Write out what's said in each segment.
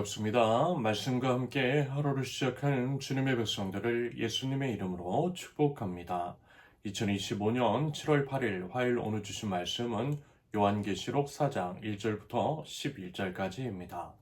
반갑습니다. 말씀과 함께 하루를 시작하는 주님의 백성들을 예수님의 이름으로 축복합니다. 2025년 7월 8일 화요일 오늘 주신 말씀은 요한계시록 4장 1절부터 11절까지입니다.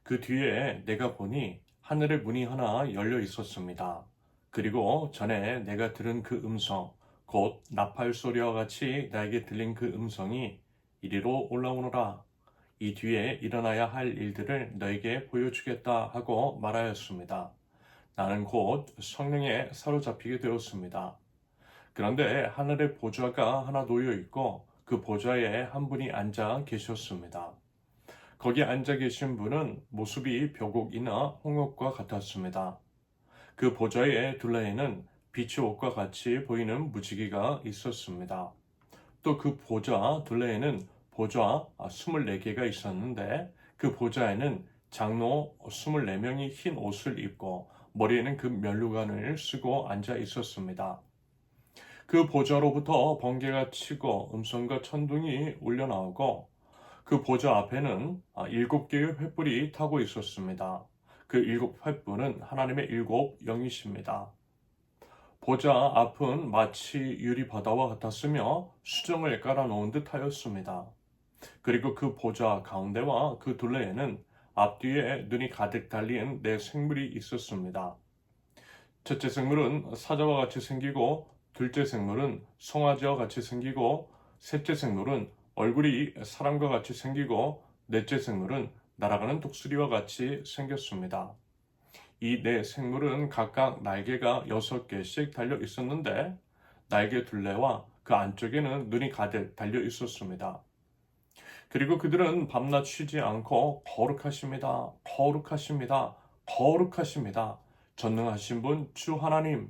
그 뒤에 내가 보니 하늘의 문이 하나 열려 있었습니다. 그리고 전에 내가 들은 그 음성, 곧 나팔 소리와 같이 나에게 들린 그 음성이 이리로 올라오너라. 이 뒤에 일어나야 할 일들을 너에게 보여주겠다 하고 말하였습니다. 나는 곧 성령에 사로잡히게 되었습니다. 그런데 하늘에 보좌가 하나 놓여 있고 그 보좌에 한 분이 앉아 계셨습니다. 거기 앉아 계신 분은 모습이 벼곡이나 홍옥과 같았습니다. 그 보좌의 둘레에는 빛의 옷과 같이 보이는 무지개가 있었습니다. 또 그 보좌 둘레에는 보좌 24개가 있었는데 그 보좌에는 장로 24명이 흰 옷을 입고 머리에는 그 면류관을 쓰고 앉아 있었습니다. 그 보좌로부터 번개가 치고 음성과 천둥이 울려 나오고 그 보좌 앞에는 7개의 횃불이 타고 있었습니다. 그 7횃불은 하나님의 7영이십니다. 보좌 앞은 마치 유리 바다와 같았으며 수정을 깔아놓은 듯 하였습니다. 그리고 그 보좌 가운데와 그 둘레에는 앞뒤에 눈이 가득 달린 네 생물이 있었습니다. 첫째 생물은 사자와 같이 생기고, 둘째 생물은 송아지와 같이 생기고, 셋째 생물은 얼굴이 사람과 같이 생기고, 넷째 생물은 날아가는 독수리와 같이 생겼습니다. 이 네 생물은 각각 날개가 6개씩 달려 있었는데 날개 둘레와 그 안쪽에는 눈이 가득 달려 있었습니다. 그리고 그들은 밤낮 쉬지 않고 거룩하십니다. 거룩하십니다. 거룩하십니다. 전능하신 분 주 하나님,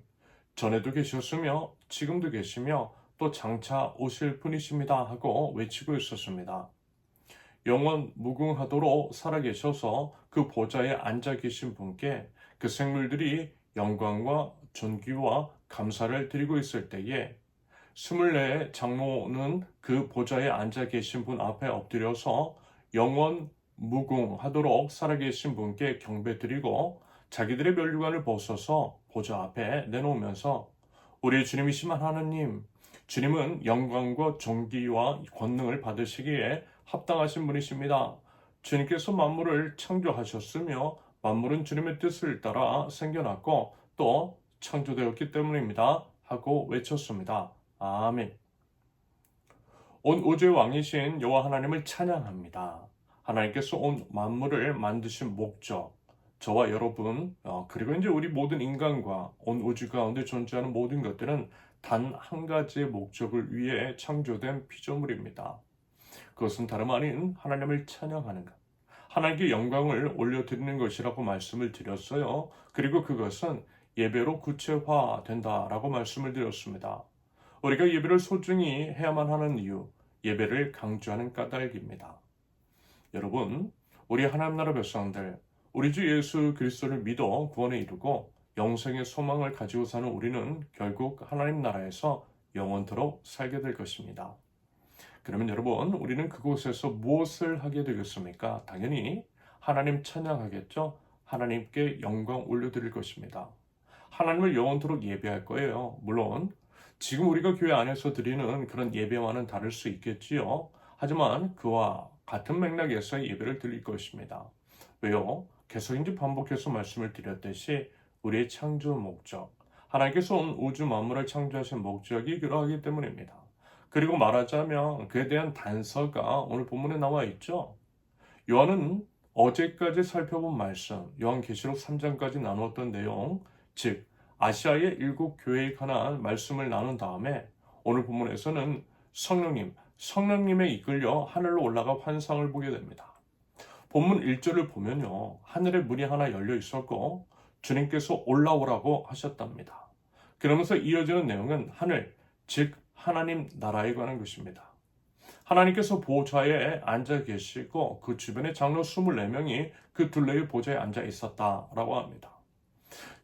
전에도 계셨으며 지금도 계시며 또 장차 오실 분이십니다 하고 외치고 있었습니다. 영원 무궁하도록 살아계셔서 그 보좌에 앉아 계신 분께 그 생물들이 영광과 존귀와 감사를 드리고 있을 때에 24 장로는 그 보좌에 앉아 계신 분 앞에 엎드려서 영원 무궁하도록 살아계신 분께 경배드리고 자기들의 면류관을 벗어서 보좌 앞에 내놓으면서 우리 주님이시만 하나님, 주님은 영광과 존귀와 권능을 받으시기에 합당하신 분이십니다. 주님께서 만물을 창조하셨으며 만물은 주님의 뜻을 따라 생겨났고 또 창조되었기 때문입니다 하고 외쳤습니다. 아멘. 온 우주의 왕이신 여호와 하나님을 찬양합니다. 하나님께서 온 만물을 만드신 목적, 저와 여러분 그리고 이제 우리 모든 인간과 온 우주 가운데 존재하는 모든 것들은 단 한 가지의 목적을 위해 창조된 피조물입니다. 그것은 다름 아닌 하나님을 찬양하는 것, 하나님께 영광을 올려드리는 것이라고 말씀을 드렸어요. 그리고 그것은 예배로 구체화된다라고 말씀을 드렸습니다. 우리가 예배를 소중히 해야만 하는 이유, 예배를 강조하는 까닭입니다. 여러분, 우리 하나님 나라 백성들, 우리 주 예수 그리스도를 믿어 구원에 이르고 영생의 소망을 가지고 사는 우리는 결국 하나님 나라에서 영원토록 살게 될 것입니다. 그러면 여러분, 우리는 그곳에서 무엇을 하게 되겠습니까? 당연히 하나님 찬양하겠죠? 하나님께 영광 올려드릴 것입니다. 하나님을 영원토록 예배할 거예요. 물론 지금 우리가 교회 안에서 드리는 그런 예배와는 다를 수 있겠지요. 하지만 그와 같은 맥락에서 예배를 드릴 것입니다. 왜요? 계속 이제 반복해서 말씀을 드렸듯이 우리의 창조 목적, 하나님께서 온 우주 만물을 창조하신 목적이 그러하기 때문입니다. 그리고 말하자면 그에 대한 단서가 오늘 본문에 나와 있죠. 요한은 어제까지 살펴본 말씀, 요한계시록 3장까지 나누었던 내용, 즉 아시아의 7교회에 관한 말씀을 나눈 다음에 오늘 본문에서는 성령님에 이끌려 하늘로 올라가 환상을 보게 됩니다. 본문 1절을 보면요, 하늘에 문이 하나 열려 있었고 주님께서 올라오라고 하셨답니다. 그러면서 이어지는 내용은 하늘, 즉 하나님 나라에 관한 것입니다. 하나님께서 보좌에 앉아 계시고 그 주변에 장로 24명이 그 둘레의 보좌에 앉아 있었다라고 합니다.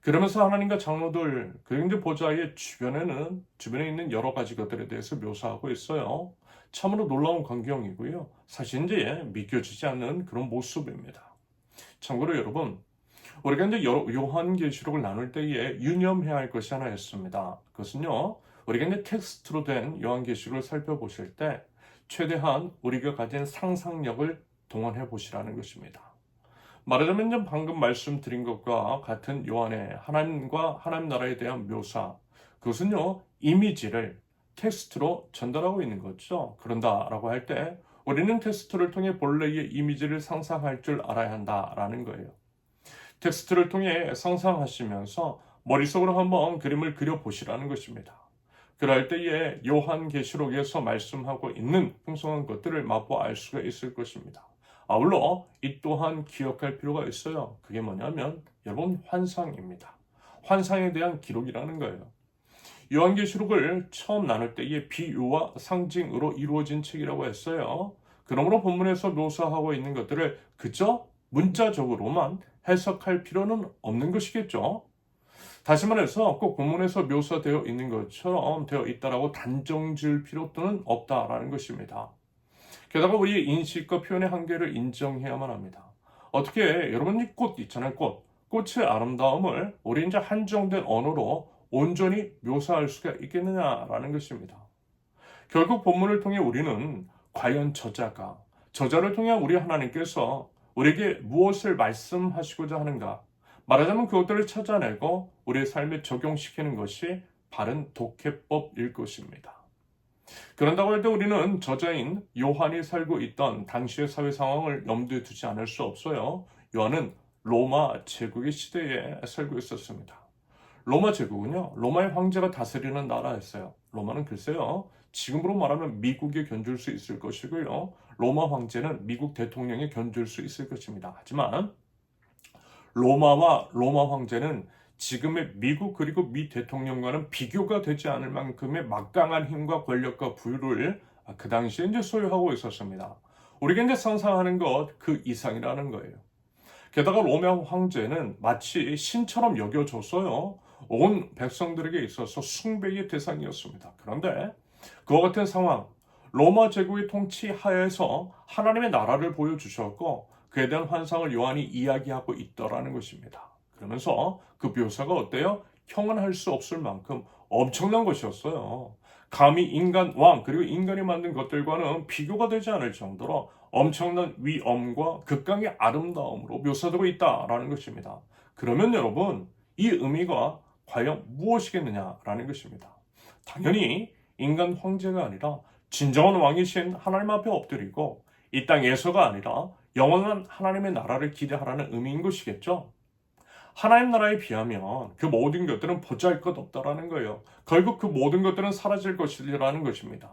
그러면서 하나님과 장로들, 그 이제 보좌의 주변에 있는 여러 가지 것들에 대해서 묘사하고 있어요. 참으로 놀라운 광경이고요. 사실 이제 믿겨지지 않는 그런 모습입니다. 참고로 여러분, 우리가 이제 요한계시록을 나눌 때에 유념해야 할 것이 하나 있습니다. 그것은요, 우리가 이제 텍스트로 된 요한계시록을 살펴보실 때 최대한 우리가 가진 상상력을 동원해 보시라는 것입니다. 말하자면 이제 방금 말씀드린 것과 같은 요한의 하나님과 하나님 나라에 대한 묘사, 그것은요, 이미지를 텍스트로 전달하고 있는 거죠. 그런다라고 할 때 우리는 텍스트를 통해 본래의 이미지를 상상할 줄 알아야 한다라는 거예요. 텍스트를 통해 상상하시면서 머릿속으로 한번 그림을 그려보시라는 것입니다. 그럴 때에 요한계시록에서 말씀하고 있는 풍성한 것들을 맛보아 알 수가 있을 것입니다. 아울러 이 또한 기억할 필요가 있어요. 그게 뭐냐면 여러분 환상입니다. 환상에 대한 기록이라는 거예요. 요한계시록을 처음 나눌 때에 비유와 상징으로 이루어진 책이라고 했어요. 그러므로 본문에서 묘사하고 있는 것들을 그저 문자적으로만 해석할 필요는 없는 것이겠죠. 다시 말해서 꼭 본문에서 묘사되어 있는 것처럼 되어 있다라고 단정 지을 필요는 없다라는 것입니다. 게다가 우리의 인식과 표현의 한계를 인정해야만 합니다. 어떻게 여러분이 꽃 있잖아요. 꽃의 아름다움을 우리 이제 한정된 언어로 온전히 묘사할 수가 있겠느냐라는 것입니다. 결국 본문을 통해 우리는 과연 저자를 통해 우리 하나님께서 우리에게 무엇을 말씀하시고자 하는가, 말하자면 그것들을 찾아내고 우리의 삶에 적용시키는 것이 바른 독해법일 것입니다. 그런다고 할 때 우리는 저자인 요한이 살고 있던 당시의 사회 상황을 염두에 두지 않을 수 없어요. 요한은 로마 제국의 시대에 살고 있었습니다. 로마 제국은요, 로마의 황제가 다스리는 나라였어요. 로마는 글쎄요, 지금으로 말하면 미국에 견줄 수 있을 것이고요, 로마 황제는 미국 대통령에 견줄 수 있을 것입니다. 하지만 로마와 로마 황제는 지금의 미국 그리고 미 대통령과는 비교가 되지 않을 만큼의 막강한 힘과 권력과 부유를 그 당시에 이제 소유하고 있었습니다. 우리가 이제 상상하는 것 그 이상이라는 거예요. 게다가 로마 황제는 마치 신처럼 여겨졌어요. 온 백성들에게 있어서 숭배의 대상이었습니다. 그런데 그와 같은 상황, 로마 제국의 통치 하에서 하나님의 나라를 보여주셨고 그에 대한 환상을 요한이 이야기하고 있더라는 것입니다. 그러면서 그 묘사가 어때요? 형언할 수 없을 만큼 엄청난 것이었어요. 감히 인간 왕 그리고 인간이 만든 것들과는 비교가 되지 않을 정도로 엄청난 위엄과 극강의 아름다움으로 묘사되고 있다라는 것입니다. 그러면 여러분, 이 의미가 과연 무엇이겠느냐라는 것입니다. 당연히 인간 황제가 아니라 진정한 왕이신 하나님 앞에 엎드리고 이 땅에서가 아니라 영원한 하나님의 나라를 기대하라는 의미인 것이겠죠. 하나님 나라에 비하면 그 모든 것들은 보잘것없다라는 거예요. 결국 그 모든 것들은 사라질 것이라는 것입니다.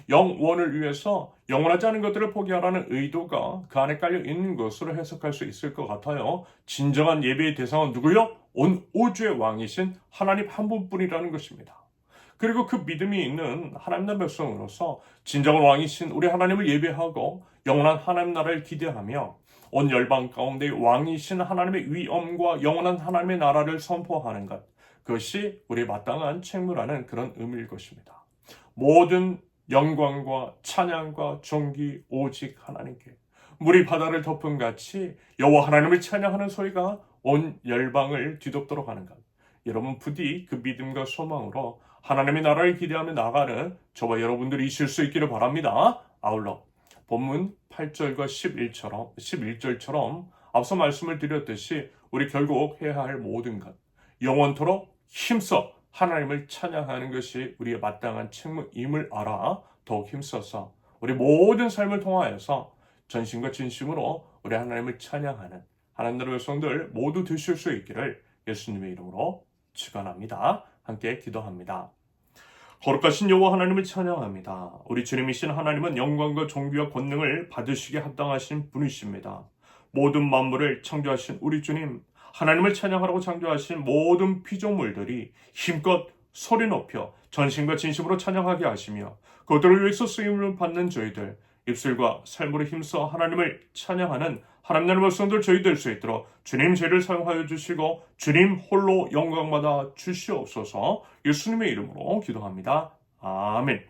영원을 위해서 영원하지 않은 것들을 포기하라는 의도가 그 안에 깔려 있는 것으로 해석할 수 있을 것 같아요. 진정한 예배의 대상은 누구요? 온 우주의 왕이신 하나님 한 분뿐이라는 것입니다. 그리고 그 믿음이 있는 하나님의 백성으로서 진정한 왕이신 우리 하나님을 예배하고 영원한 하나님 나라를 기대하며 온 열방 가운데 왕이신 하나님의 위엄과 영원한 하나님의 나라를 선포하는 것, 그것이 우리의 마땅한 책무라는 그런 의미일 것입니다. 모든 영광과 찬양과 존귀 오직 하나님께, 물이 바다를 덮은 같이 여호와 하나님을 찬양하는 소리가 온 열방을 뒤덮도록 하는 것. 여러분 부디 그 믿음과 소망으로 하나님의 나라를 기대하며 나가는 저와 여러분들이 있을 수 있기를 바랍니다. 아울러 본문 8절과 11절처럼 앞서 말씀을 드렸듯이 우리 결국 해야 할 모든 것, 영원토록 힘써 하나님을 찬양하는 것이 우리의 마땅한 책무임을 알아 더욱 힘써서 우리 모든 삶을 통하여서 전심과 진심으로 우리 하나님을 찬양하는 하나님 나라의 백성들 모두 되실 수 있기를 예수님의 이름으로 축원합니다. 함께 기도합니다. 거룩하신 여호와 하나님을 찬양합니다. 우리 주님이신 하나님은 영광과 존귀와 권능을 받으시기에 합당하신 분이십니다. 모든 만물을 창조하신 우리 주님, 하나님을 찬양하라고 창조하신 모든 피조물들이 힘껏 소리 높여 전심과 진심으로 찬양하게 하시며 그들을 위해서 쓰임을 받는 저희들, 입술과 삶으로 힘써 하나님을 찬양하는 하나님 나라의 백성들 저희 될 수 있도록 주님 죄를 사용하여 주시고 주님 홀로 영광받아 주시옵소서. 예수님의 이름으로 기도합니다. 아멘.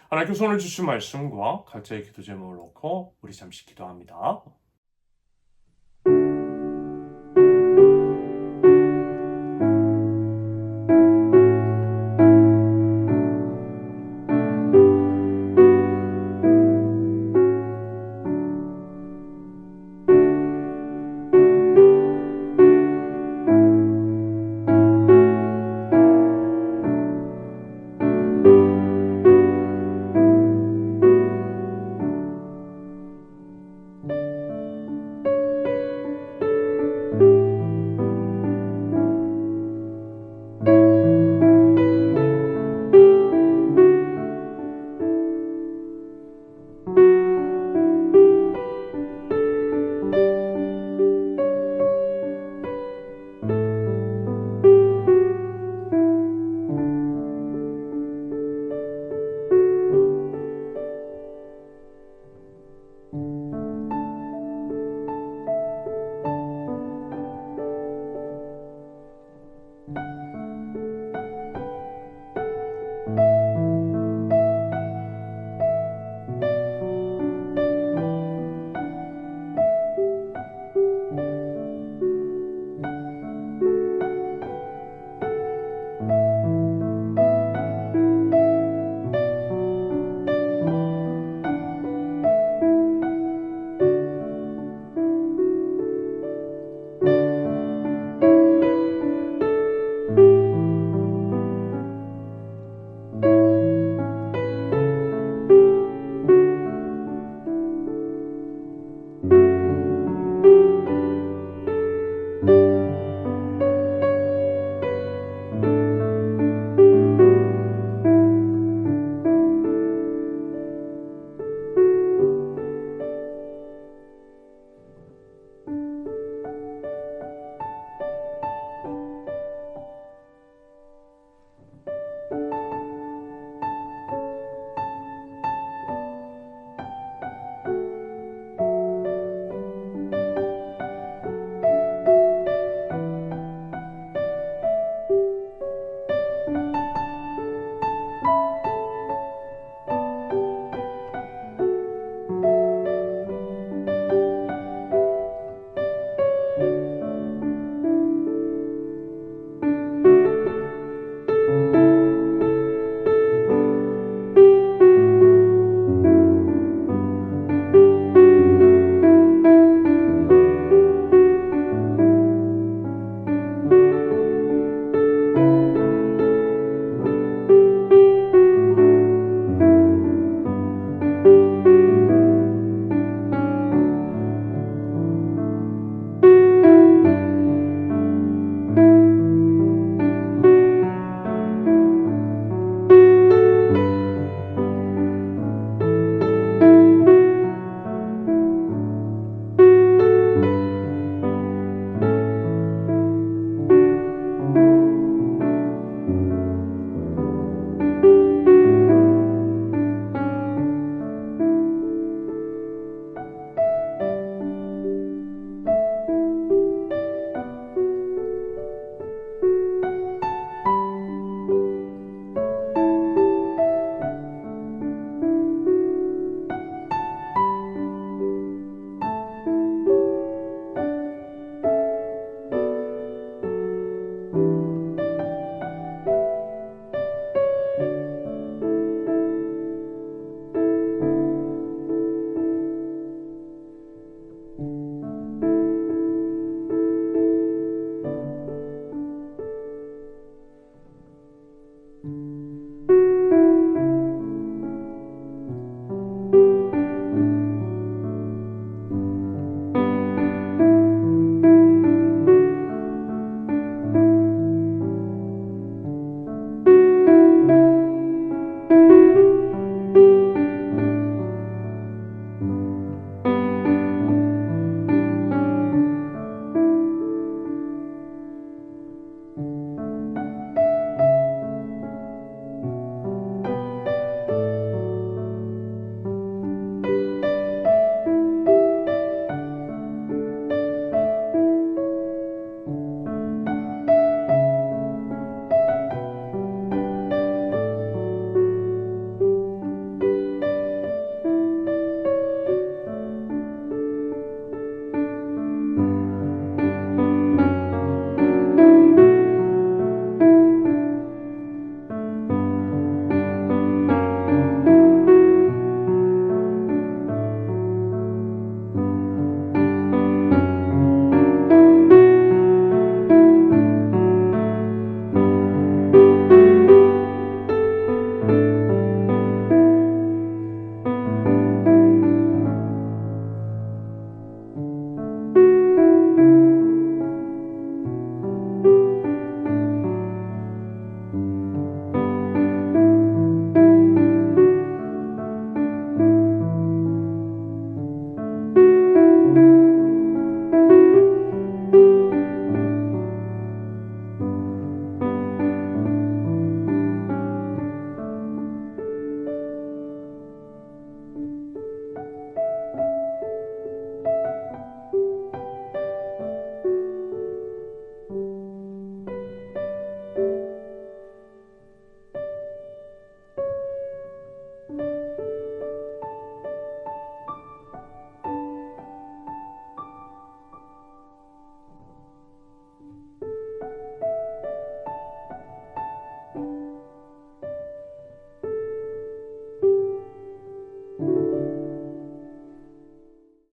하나님께서 오늘 주신 말씀과 각자의 기도 제목을 놓고 우리 잠시 기도합니다.